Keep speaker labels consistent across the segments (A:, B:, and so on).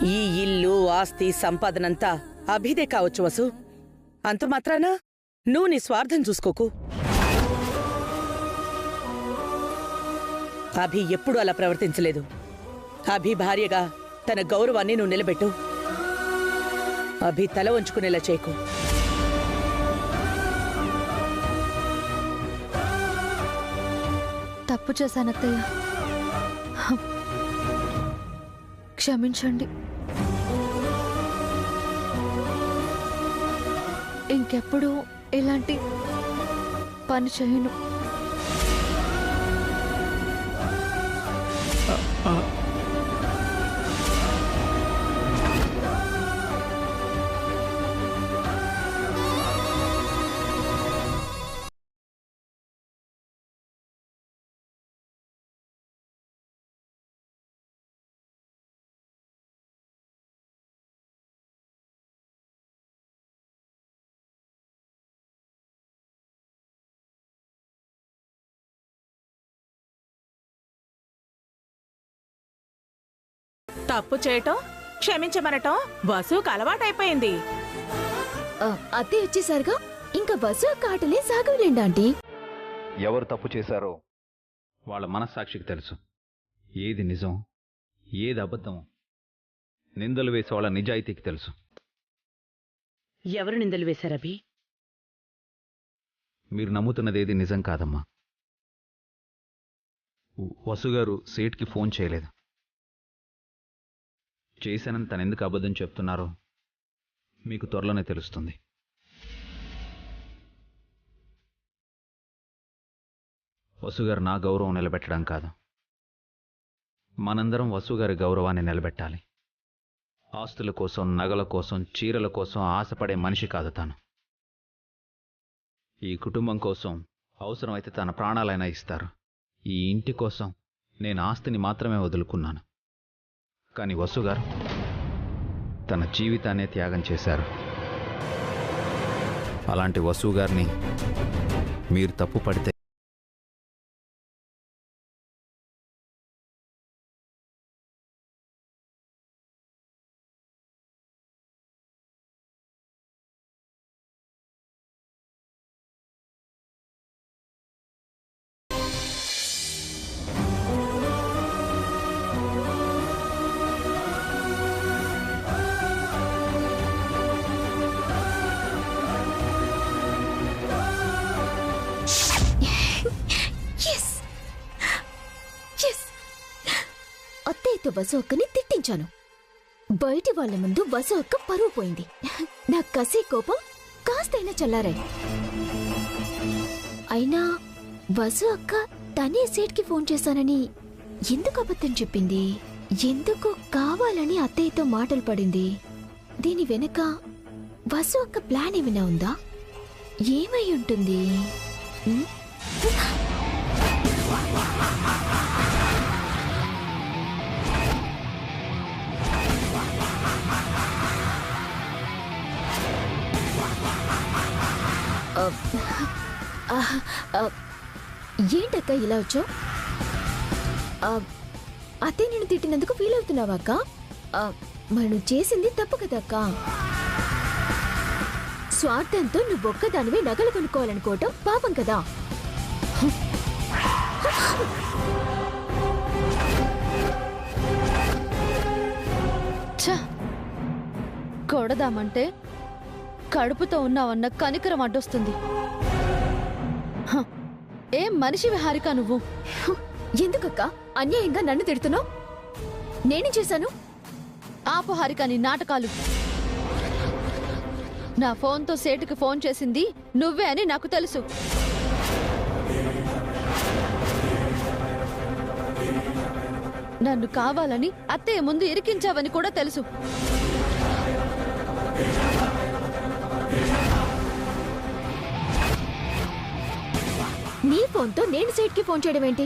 A: ఈ ఇల్లు ఆస్తి సంపాదనంతా అభిదే కావచ్చు వసు. అంత మాత్రాన నువ్వు నీ స్వార్థం చూసుకోకు. అభి ఎప్పుడూ అలా ప్రవర్తించలేదు. అభి భార్యగా తన గౌరవాన్ని నువ్వు నిలబెట్టు. అభి తల వంచుకునేలా చేయకు.
B: తప్పు చేశానత్తయ్య, క్షమించండి. ఇంకెప్పుడు ఇలాంటి పని చేయను.
C: తప్పు చేయటం క్షమించమనటం వసుకు అలవాటైపోయింది.
B: అత్తే వచ్చేసరిగా ఇంకా వసు కాటలే సాగలేండి ఆంటీ.
D: ఎవరు తప్పు చేశారో వాళ్ళ మనస్సాక్షికి తెలుసు. ఏది నిజం, ఏది అబద్ధం. నిందలు వేసే వాళ్ళ నిజాయితీకి తెలుసు.
A: ఎవరు నిందలు వేశారభి?
D: మీరు నమ్ముతున్నదేది నిజం కాదమ్మా. వసుగారు సేట్కి ఫోన్ చేయలేదు. చేశానని తనెందుకు అబద్ధం చెప్తున్నారో మీకు త్వరలోనే తెలుస్తుంది. వసుగారు నా గౌరవం నిలబెట్టడం కాదు, మనందరం వసుగారి గౌరవాన్ని నిలబెట్టాలి. ఆస్తుల కోసం, నగల కోసం, చీరల కోసం ఆశపడే మనిషి కాదు తాను. ఈ కుటుంబం కోసం అవసరమైతే తన ప్రాణాలైనా ఇస్తారు. ఈ ఇంటి కోసం నేను ఆస్తిని మాత్రమే వదులుకున్నాను. కానీ వసుగారు తన జీవితాన్నే త్యాగం చేశారు. అలాంటి వసుగారిని మీరు తప్పు పడితే
B: అత్తయ్యతో వసు అక్కని తిట్టించాను. బయటి వాళ్ళ ముందు వసు అక్క పరువు పోయింది. నా కసి కోపం కాస్తైనా చల్లారాయి. అయినా వసు అక్క తనే సేట్కి ఫోన్ చేశానని ఎందుకు అబద్ధం చెప్పింది? ఎందుకు కావాలని అత్తయ్యతో మాటలు పడింది? దీని వెనక వసు అక్క ప్లాన్ ఏమైనా ఉందా? ఏమై ఉంటుంది? ఏంటక్క ఇలా వచ్చావు? అతే నేను తిట్టినందుకు ఫీల్ అవుతున్నావా అక్క? మరి నువ్వు చేసింది తప్పు కదా అక్క. స్వార్థంతో నువ్వొక్కదానివే నగలు కొనుక్కోవాలనుకోవటం పాపం కదా.
E: కొడదామంటే కడుపుతో ఉన్నావన్న కనికరం అడ్డొస్తుంది. ఏం మనిషి హారిక నువ్వు?
B: ఎందుకక్క అన్యాయంగా నన్ను తిడుతున్నావు? నేనేం చేశాను?
E: ఆపు హారిక నీ నాటకాలు. నా ఫోన్తో సేటుకి ఫోన్ చేసింది నువ్వే అని నాకు తెలుసు. నన్ను కావాలని అత్తయ్య ముందు ఇరికించావని కూడా తెలుసు.
B: నీ ఫోన్తో నేను సేట్కి ఫోన్ చేయడం ఏంటి?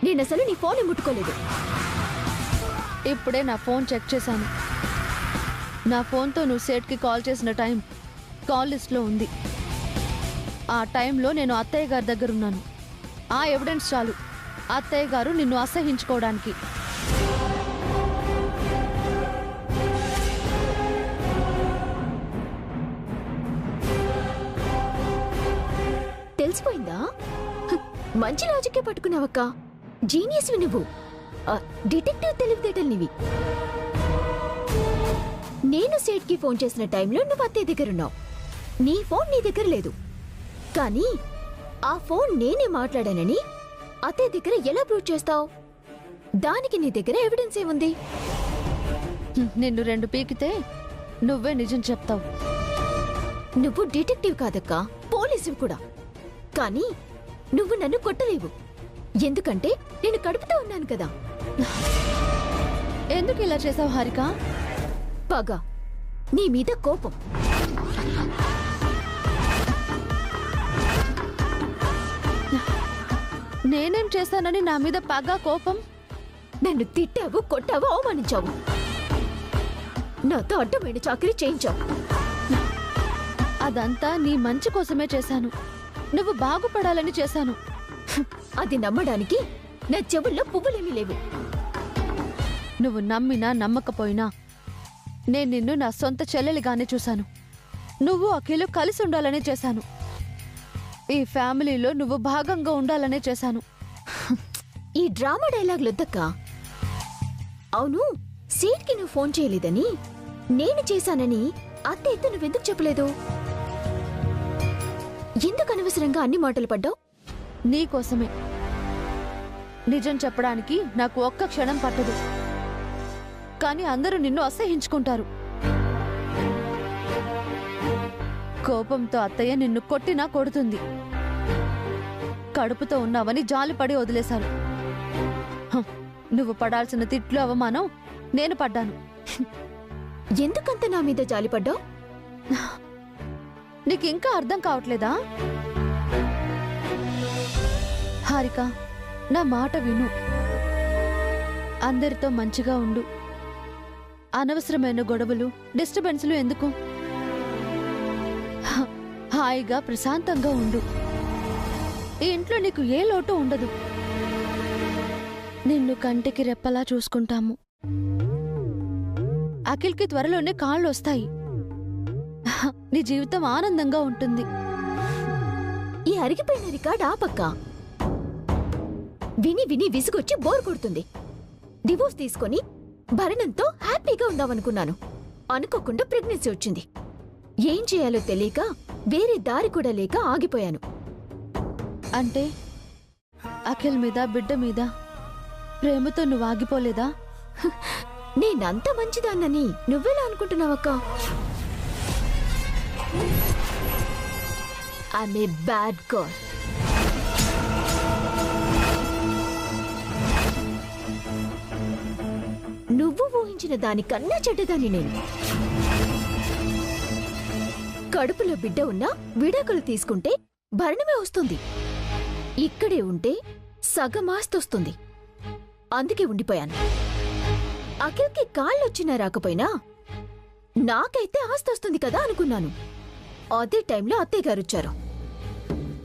B: నేనసలు నీ ఫోన్ ముట్టుకోలేదు.
E: ఇప్పుడే నా ఫోన్ చెక్ చేశాను. నా ఫోన్తో నువ్వు సేట్కి కాల్ చేసిన టైం కాల్ లిస్ట్లో ఉంది. ఆ టైంలో నేను అత్తయ్య గారి దగ్గర ఉన్నాను. ఆ ఎవిడెన్స్ చాలు అత్తయ్య గారు నిన్ను అసహించుకోవడానికి.
B: మంచి లాజిక్కే పట్టుకున్నావక్క. జీనియస్ నువ్వు. డిటెక్టివ్ తెలివితేటలు నీవి. నేను సేట్కి ఫోన్ చేసిన టైంలో నువ్వు అత్తయ్య దగ్గరున్నావు. నీ ఫోన్ నీ దగ్గర లేదు. కానీ ఆ ఫోన్ నేనే మాట్లాడానని అత్తయ్య దగ్గర ఎలా ప్రూవ్ చేస్తావు? దానికి నీ దగ్గర ఎవిడెన్స్ ఏముంది?
E: నిన్ను 2 పీకితే నువ్వే నిజం చెప్తావు.
B: నువ్వు డిటెక్టివ్ కాదక్క, పోలీసు కూడా. కానీ నువ్వు నన్ను కొట్టలేవు, ఎందుకంటే నేను కడుపుతో ఉన్నాను కదా.
E: ఎందుకు ఇలా చేసావు హారిక?
B: పగ, నీ మీద కోపం.
E: నేనేం చేశానని నా మీద పగ, కోపం?
B: నన్ను తిట్టావు, కొట్టావు, అవమానించావు. నాతో అడ్డమైన చాకరీ చేయించావు.
E: అదంతా నీ మంచి కోసమే చేశాను. నువ్వు బాగుపడాలని చేశాను.
B: అది నమ్మడానికి నా చెవుల్లో పువ్వులేమీ లేవు.
E: నువ్వు నమ్మినా నమ్మకపోయినా నేను నిన్ను నా సొంత చెల్లెలిగానే చూశాను. నువ్వు అఖిలు కలిసి ఉండాలనే చేశాను. ఈ ఫ్యామిలీలో నువ్వు భాగంగా ఉండాలనే చేశాను.
B: ఈ డ్రామా డైలాగులొద్దక్క. అవును, సీట్కి నువ్వు ఫోన్ చేయలేదని, నేను చేశానని అత్తయ్యతో నువ్వెందుకు చెప్పలేదు? ఎందుకు అనవసరంగా అన్ని మాటలు పడ్డావు?
E: నీకోసమే. నిజం చెప్పడానికి నాకు ఒక్క క్షణం పట్టదు. కానీ అందరూ నిన్ను అసహించుకుంటారు. కోపంతో అత్తయ్య నిన్ను కొట్టినా కొడుతుంది. కడుపుతో ఉన్నావని జాలిపడి వదిలేశారు. నువ్వు పడాల్సిన తిట్లు, అవమానం నేను పడ్డాను.
B: ఎందుకంత నా మీద జాలిపడ్డావు?
E: నీకింకా అర్థం కావట్లేదా? హారిక, నా మాట విను. అందరితో మంచిగా ఉండు. అనవసరమైన గొడవలు, డిస్టర్బెన్స్లు ఎందుకు? హాయిగా ప్రశాంతంగా ఉండు. ఈ ఇంట్లో నీకు ఏ లోటు ఉండదు. నిన్ను కంటికి రెప్పలా చూసుకుంటాము. అఖిల్కి త్వరలోనే కాళ్ళు వస్తాయి. నీ జీవితం ఆనందంగా ఉంటుంది.
B: ఈ అరిగిపోయిన రికార్డ్ ఆపక్క. విని విని విసుగొచ్చి బోర్ కొడుతుంది. డివోర్స్ తీసుకొని భరణంతో హ్యాపీగా ఉందామనుకున్నాను. అనుకోకుండా ప్రెగ్నెన్సీ వచ్చింది. ఏం చేయాలో తెలియక, వేరే దారి కూడా లేక ఆగిపోయాను.
E: అంటే అఖిల్ మీద, బిడ్డ మీద ప్రేమతో నువ్వు ఆగిపోలేదా?
B: నేనంత మంచిదాన్నని నువ్వెలా అనుకుంటున్నావక్క? I'm a bad girl. నువ్వు ఊహించిన దానికన్నా చెడ్డదాన్ని నేను. కడుపులో బిడ్డ ఉన్నా విడాకులు తీసుకుంటే భరణమే వస్తుంది. ఇక్కడే ఉంటే సగం ఆస్తొస్తుంది. అందుకే ఉండిపోయాను. అఖిల్కి కాళ్ళొచ్చినా రాకపోయినా నాకైతే ఆస్తొస్తుంది కదా అనుకున్నాను. అదే టైంలో అత్తయ్య గారు వచ్చారు.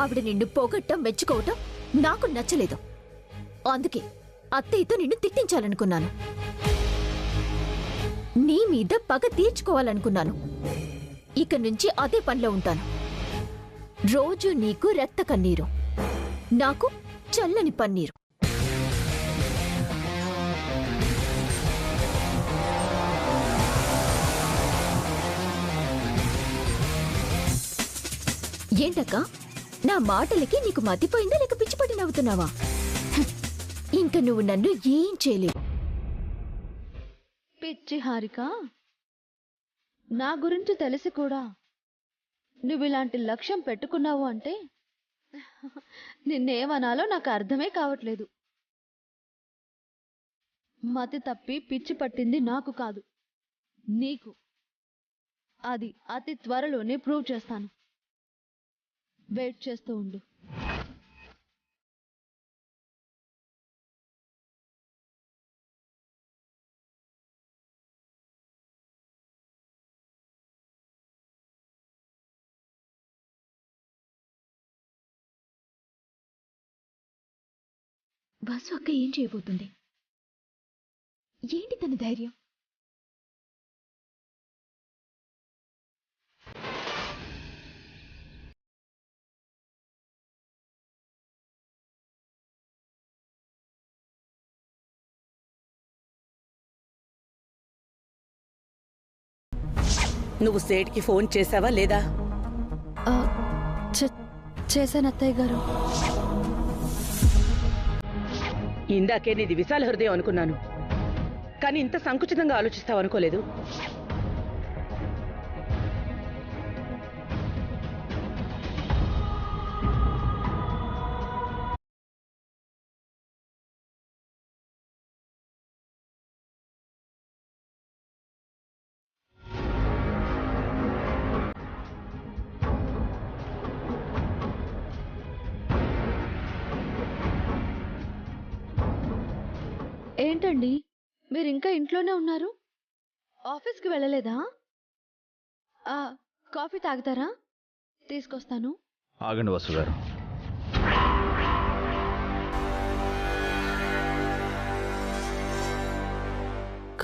B: ఆవిడ నిన్ను పొగట్టం, మెచ్చుకోవటం నాకు నచ్చలేదు. అందుకే అత్తయ్యతో నిన్ను తిట్టించాలనుకున్నాను. నీ మీద పగ తీర్చుకోవాలనుకున్నాను. ఇక నుంచి అదే పనిలో ఉంటాను. రోజు నీకు రక్త కన్నీరు, నాకు చల్లని పన్నీరు. ఏంటక్క, నా మాటలకి నీకు మతిపోయిందా లేక పిచ్చిపడి నవ్వుతున్నావా? ఇంక నువ్వు నన్ను ఏం చేయలేవు.
E: పిచ్చి హారిక, నా గురించి తెలిసి కూడా నువ్వు ఇలాంటి లక్ష్యం పెట్టుకున్నావు అంటే నిన్నేమనాలో నాకు అర్థమే కావట్లేదు. మతి తప్పి పిచ్చి పట్టింది నాకు కాదు, నీకు. అది అతి త్వరలోనే ప్రూవ్ చేస్తాను. వెయిట్ చేస్తూ ఉండు.
B: బస్సు అక్క ఏం చేయబోతుంది? ఏంటి తన ధైర్యం?
A: నువ్వు సేట్కి ఫోన్ చేసావా లేదా?
E: ఆ, చేశాను అత్తయ్య గారు.
A: ఇందాకే నీది విశాల హృదయం అనుకున్నాను, కానీ ఇంత సంకుచితంగా ఆలోచిస్తావు అనుకోలేదు.
E: ఏంటండి మీరు ఇంకా ఇంట్లోనే ఉన్నారు? ఆఫీస్కి వెళ్ళలేదా? కాఫీ తాగుతారా? తీసుకొస్తాను.
D: ఆగండి వసు గారు.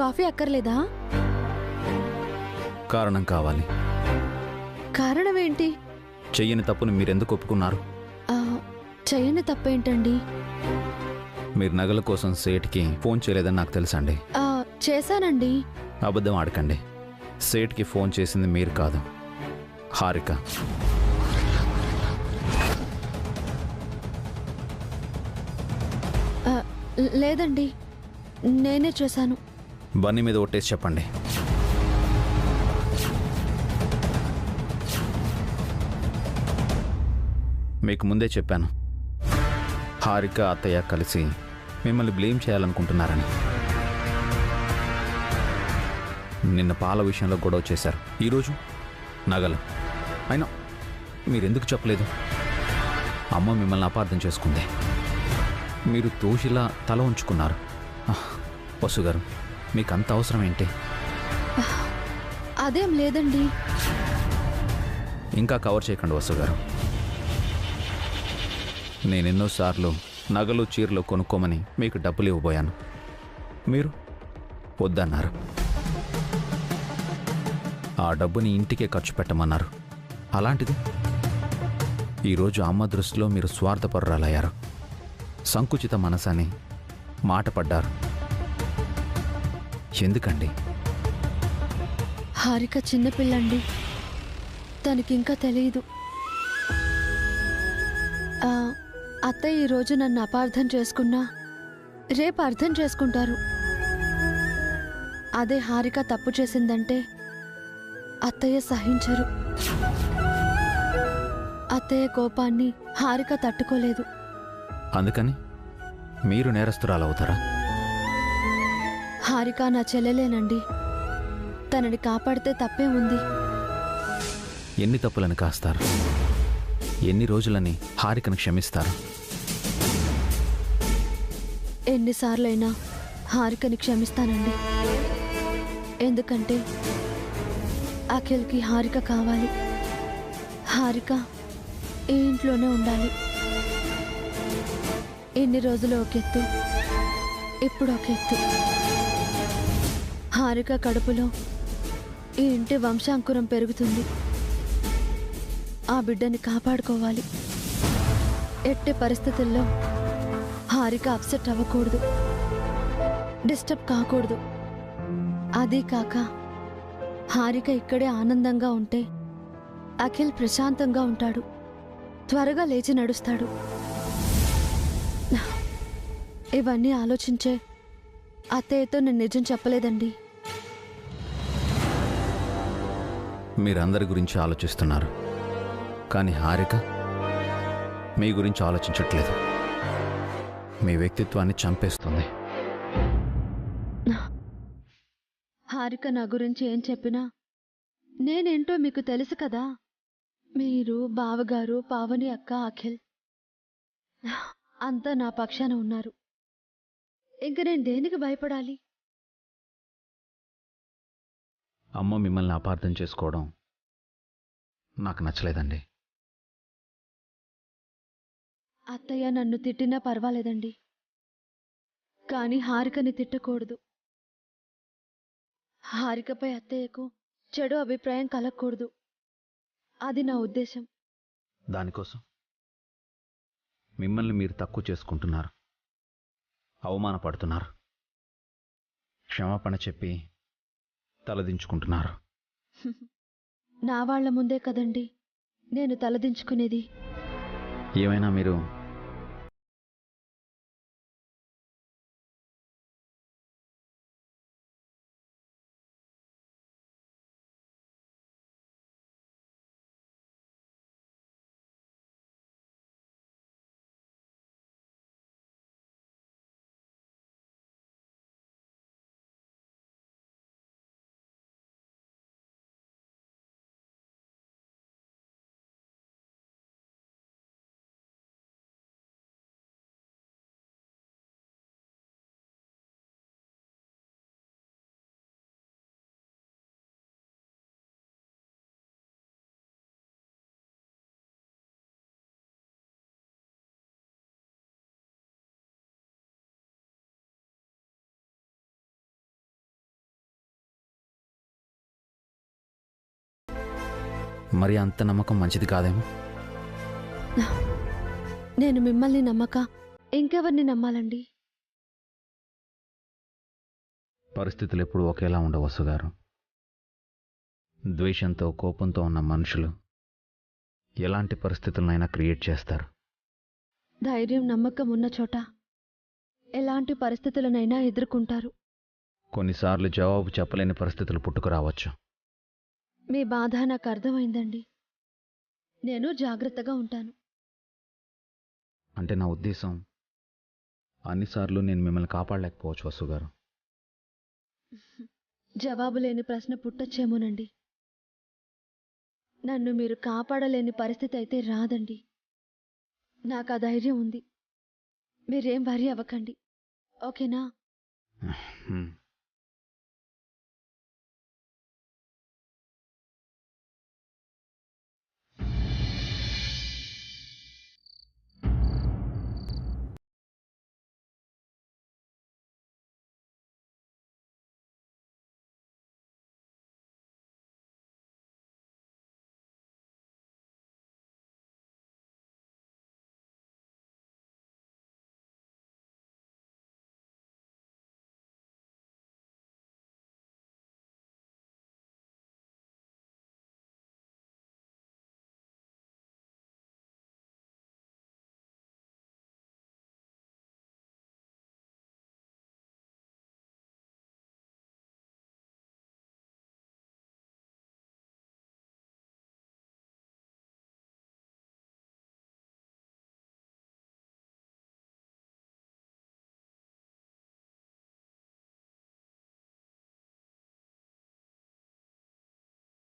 E: కాఫీ అక్కర్లేదా?
D: కారణం కావాలి.
E: కారణం ఏంటి?
D: చెయ్యని తప్పుని మీరెందుకు ఒప్పుకున్నారు?
E: చెయ్యని తప్పేంటండి?
D: మీరు నగల కోసం సేట్కి ఫోన్ చేయలేదని నాకు తెలుసండి.
E: చేశానండి.
D: అబద్ధం ఆడకండి. సేట్కి ఫోన్ చేసింది మీరు కాదు, హారిక.
E: లేదండి, నేనే చేశాను.
D: బన్నీ మీద ఒట్టేసి చెప్పండి. మీకు ముందే చెప్పాను, హారిక అత్తయ్య కలిసి మిమ్మల్ని బ్లేమ్ చేయాలనుకుంటున్నారని. నిన్న పాల విషయంలో గొడవ చేశారు, ఈరోజు నగలు. అయినా మీరెందుకు చెప్పలేదు? అమ్మ మిమ్మల్ని అపార్థం చేసుకుంది, మీరు దోషిలా తల ఉంచుకున్నారు. వసు గారు, మీకు అంత అవసరం ఏంటి?
E: అదేం లేదండి.
D: ఇంకా కవర్ చేయకండి వసు గారు. నేనెన్నోసార్లు నగలు చీరలు కొనుక్కోమని మీకు డబ్బులు ఇవ్వబోయాను, మీరు వద్దన్నారు. ఆ డబ్బుని ఇంటికే ఖర్చు పెట్టమన్నారు. అలాంటిది ఈరోజు అమ్మ దృష్టిలో మీరు స్వార్థపరురాలయ్యారు. సంకుచిత మనసని మాట పడ్డారు. ఎందుకండి?
E: హారిక చిన్నపిల్లండి, తనకింకా తెలియదు. అత్తయ్య ఈరోజు నన్ను అపార్థం చేసుకున్నా రేపు అర్థం చేసుకుంటారు. అదే హారిక తప్పు చేసిందంటే అత్తయ్య సహించరు. అత్తయ్య కోపాన్ని హారిక తట్టుకోలేదు.
D: అందుకని మీరు నేరస్తురాలవుతారా?
E: హారిక నా చెల్లెలేనండి, తనని కాపాడితే తప్పే ఉంది.
D: ఎన్ని తప్పులను కాస్తారు? ఎన్ని రోజులని హారికను క్షమిస్తారు?
E: ఎన్నిసార్లైనా హారికని క్షమిస్తానండి. ఎందుకంటే అఖిల్కి హారిక కావాలి. హారిక ఈ ఇంట్లోనే ఉండాలి. ఎన్ని రోజులు ఒక ఎత్తు, ఇప్పుడు ఒక ఎత్తు. హారిక కడుపులో ఈ ఇంటి వంశాంకురం పెరుగుతుంది. ఆ బిడ్డని కాపాడుకోవాలి. ఎట్టి పరిస్థితుల్లో హారిక అప్సెట్ అవ్వకూడదు, డిస్టర్బ్ కాకూడదు. అదీ కాక హారిక ఇక్కడే ఆనందంగా ఉంటే అఖిల్ ప్రశాంతంగా ఉంటాడు, త్వరగా లేచి నడుస్తాడు. ఇవన్నీ ఆలోచించే అత్తయ్యతో నేను నిజం చెప్పలేదండి.
D: మీరందరి గురించి ఆలోచిస్తున్నారు, కానీ హారిక మీ గురించి ఆలోచించట్లేదు. మీ వ్యక్తిత్వాన్ని చంపేస్తుంది.
E: హారిక నా గురించి ఏం చెప్పినా నేనేంటో మీకు తెలుసు కదా. మీరు, బావగారు, పావని అక్క, అఖిల్ అంతా నా పక్షాన ఉన్నారు. ఇంక నేను దేనికి భయపడాలి?
D: అమ్మ మిమ్మల్ని అపార్థం చేసుకోవడం నాకు నచ్చలేదండి.
E: అత్తయ్య నన్ను తిట్టినా పర్వాలేదండి, కానీ హారికని తిట్టకూడదు. హారికపై అత్తయ్యకు చెడు అభిప్రాయం కలగకూడదు. అది నా ఉద్దేశం.
D: దానికోసం మిమ్మల్ని మీరు తక్కువ చేసుకుంటున్నారు, అవమానపడుతున్నారు, క్షమాపణ చెప్పి తలదించుకుంటున్నారు.
E: నా వాళ్ళ ముందే కదండి నేను తలదించుకునేది.
D: ఏమైనా మీరు మరి అంత నమ్మకం మంచిది కాదేమో.
E: నేను మిమ్మల్ని నమ్మక ఇంకెవరిని నమ్మాలండి?
D: పరిస్థితులు ఎప్పుడూ ఒకేలా ఉండవు వసు గారు. ద్వేషంతో కోపంతో ఉన్న మనుషులు ఎలాంటి పరిస్థితులనైనా క్రియేట్ చేస్తారు.
E: ధైర్యం నమ్మకం ఉన్న చోట ఎలాంటి పరిస్థితులనైనా ఎదుర్కొంటారు.
D: కొన్నిసార్లు జవాబు చెప్పలేని పరిస్థితులు పుట్టుకురావచ్చు.
E: మీ బాధ నాకు అర్థమైందండి. నేను జాగ్రత్తగా ఉంటాను.
D: అంటే నా ఉద్దేశం, అన్నిసార్లు నేను మిమ్మల్ని కాపాడలేకపోవచ్చు వసు గారు.
E: జవాబు లేని ప్రశ్న పుట్టొచ్చేమోనండి. నన్ను మీరు కాపాడలేని పరిస్థితి అయితే రాదండి. నాకు ఆ ధైర్యం ఉంది. మీరేం వరి అవ్వకండి, ఓకేనా?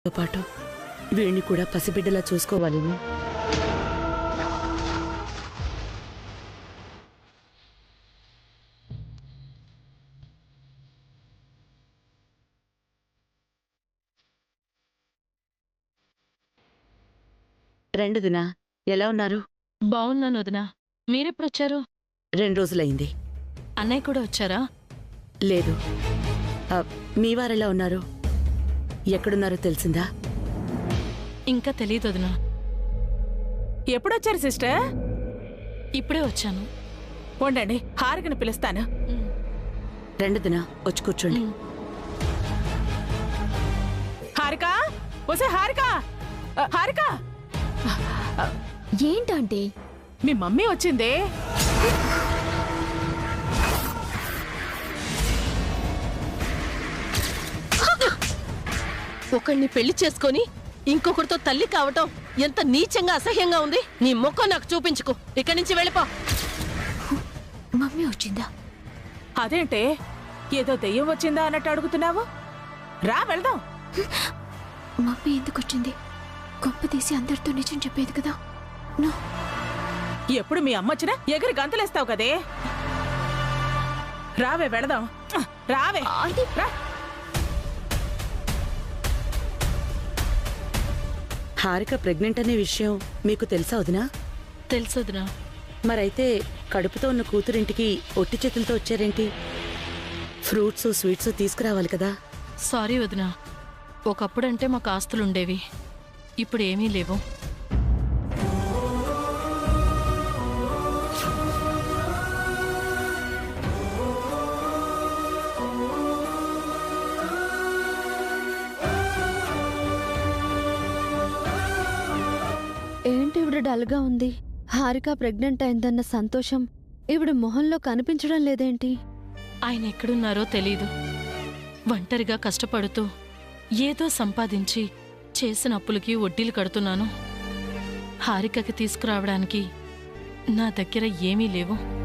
A: తో పాటు వీణ్ణి కూడా పసిబిడ్డలా చూసుకోవాలేమో. రెండు దినా, ఎలా ఉన్నారు?
F: బాగున్నాను వదినా. మీరెప్పుడొచ్చారు?
A: 2 రోజులైంది.
F: అన్నయ్య కూడా వచ్చారా?
A: లేదు. మీ వారెలా ఉన్నారు? ఎక్కడున్నారో తెలిసిందా?
F: ఇంకా తెలియదు వదినా.
C: ఎప్పుడొచ్చారు సిస్టర్?
F: ఇప్పుడే వచ్చాను.
C: ఉండండి, హారికని పిలుస్తాను.
A: రెండు దినా, వచ్చి కూర్చోండి.
C: హారిక, ఒసే హారిక, హారిక,
B: ఏంటంటే
C: మీ మమ్మీ వచ్చిందే.
G: ఒకడిని పెళ్లి చేసుకొని ఇంకొకరితో తల్లి కావటం ఎంత నీచంగా అసహ్యంగా ఉంది. నీ ముఖం నాకు చూపించుకో. ఇక్కడి నుంచి వెళ్ళిపో.
B: మమ్మీ వచ్చిందా?
C: అదేంటే ఏదో దెయ్యం వచ్చిందా అన్నట్టు అడుగుతున్నావు? రా వెళ్దాం.
B: మమ్మీ ఎందుకు వచ్చింది? గొప్ప తీసి అందరితో నిజం చెప్పేది కదా.
C: ఎప్పుడు మీ అమ్మ వచ్చినా ఎగిరి గంతులేస్తావు కదే. రావే వెళదాం. రావే. రా.
A: హారిక ప్రెగ్నెంట్ అనే విషయం మీకు తెలుసా వదినా?
F: తెలుసు వదినా.
A: మరైతే కడుపుతో ఉన్న కూతురింటికి ఒట్టి చేతులతో వచ్చారేంటి? ఫ్రూట్స్ స్వీట్స్ తీసుకురావాలి కదా.
F: సారీ వదినా. ఒకప్పుడంటే మాకు ఆస్తులుండేవి, ఇప్పుడు ఏమీ లేవు.
E: ఏంటి ఇవిడ డల్గా ఉంది? హారిక ప్రెగ్నెంట్ అయిందన్న సంతోషం ఇవిడ మొహంలో కనిపించడం లేదేంటి?
F: ఆయన ఎక్కడున్నారో తెలీదు. ఒంటరిగా కష్టపడుతూ ఏదో సంపాదించి చేసిన అప్పులకి వడ్డీలు కడుతున్నాను. హారికకి తీసుకురావడానికి నా దగ్గర ఏమీ లేవు.